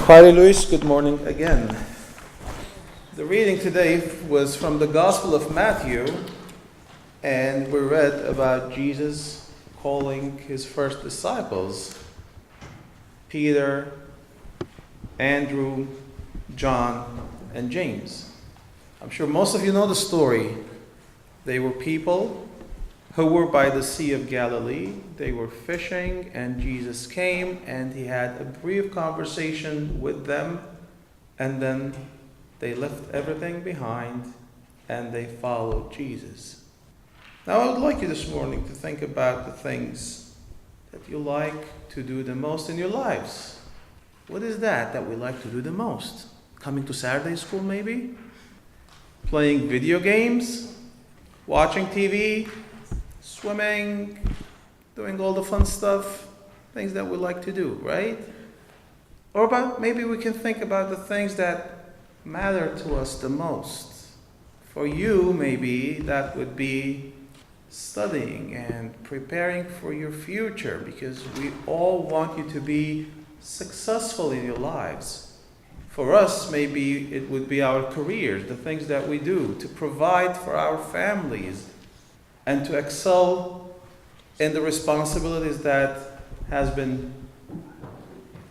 Padre Luis, good morning again. The reading today was from the Gospel of Matthew, and we read about Jesus calling his first disciples, Peter, Andrew, John, and James. I'm sure most of you know the story. They were people who were by the Sea of Galilee. They were fishing, and Jesus came, and he had a brief conversation with them, and then they left everything behind, and they followed Jesus. Now, I would like you this morning to think about the things that you like to do the most in your lives. What is that we like to do the most? Coming to Saturday school, maybe? Playing video games? Watching TV? Swimming, doing all the fun stuff, things that we like to do, right? Or about maybe we can think about the things that matter to us the most. For you, maybe that would be studying and preparing for your future, because we all want you to be successful in your lives. For us, maybe it would be our careers, the things that we do to provide for our families, and to excel in the responsibilities that has been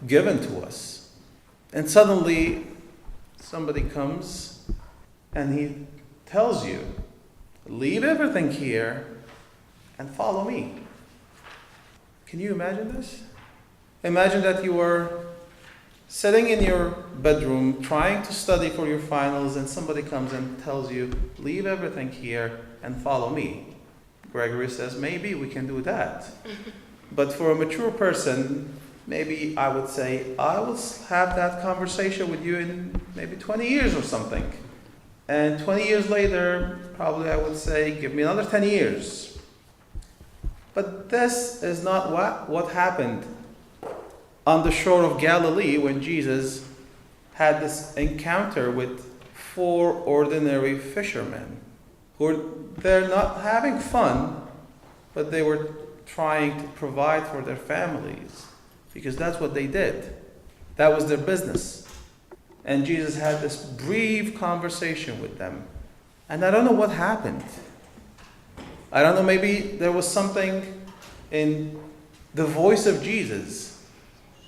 given to us. And suddenly, somebody comes and he tells you, leave everything here and follow me. Can you imagine this? Imagine that you are sitting in your bedroom trying to study for your finals, and somebody comes and tells you, leave everything here and follow me. Gregory says, maybe we can do that. But for a mature person, maybe I would say, I will have that conversation with you in maybe 20 years or something. And 20 years later, probably I would say, give me another 10 years. But this is not what happened on the shore of Galilee when Jesus had this encounter with 4 ordinary fishermen. They're not having fun, but they were trying to provide for their families, because that's what they did. That was their business. And Jesus had this brief conversation with them. And I don't know what happened. I don't know, maybe there was something in the voice of Jesus.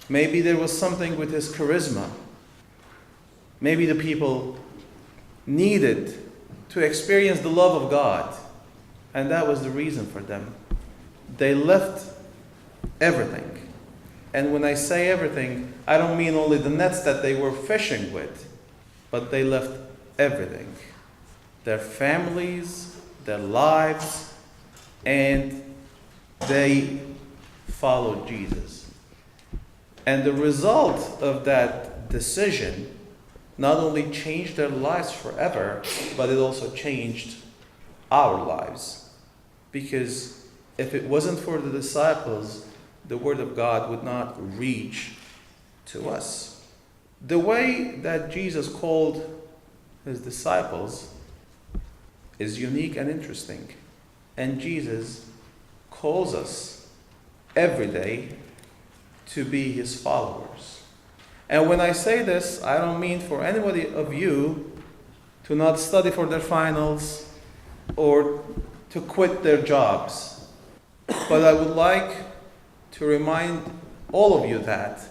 Maybe there was something with his charisma. Maybe the people needed to experience the love of God. And that was the reason for them. They left everything. And when I say everything, I don't mean only the nets that they were fishing with, but they left everything. Their families, their lives, and they followed Jesus. And the result of that decision not only changed their lives forever, but it also changed our lives. Because if it wasn't for the disciples, the Word of God would not reach to us. The way that Jesus called his disciples is unique and interesting. And Jesus calls us every day to be his followers. And when I say this, I don't mean for anybody of you to not study for their finals or to quit their jobs. But I would like to remind all of you that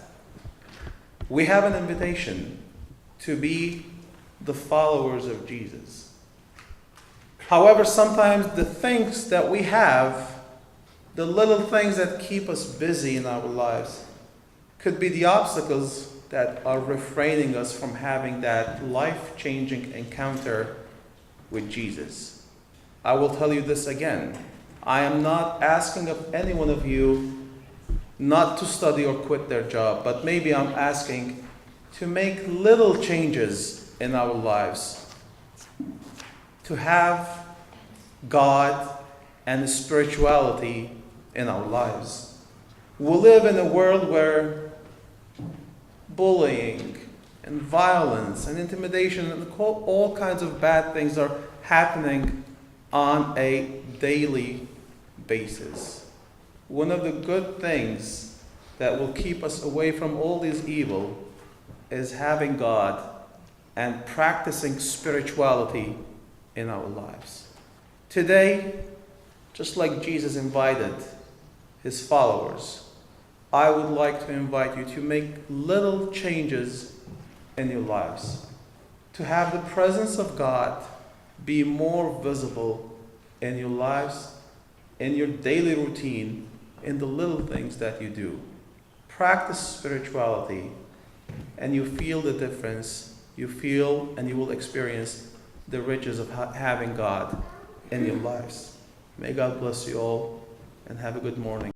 we have an invitation to be the followers of Jesus. However, sometimes the things that we have, the little things that keep us busy in our lives, could be the obstacles that are refraining us from having that life-changing encounter with Jesus. I will tell you this again. I am not asking of any one of you not to study or quit their job, but maybe I'm asking to make little changes in our lives, to have God and spirituality in our lives. We live in a world where bullying and violence and intimidation and all kinds of bad things are happening on a daily basis. One of the good things that will keep us away from all this evil is having God and practicing spirituality in our lives. Today, just like Jesus invited his followers, I would like to invite you to make little changes in your lives, to have the presence of God be more visible in your lives, in your daily routine, in the little things that you do. Practice spirituality, and you feel the difference. You feel and you will experience the riches of having God in your lives. May God bless you all, and have a good morning.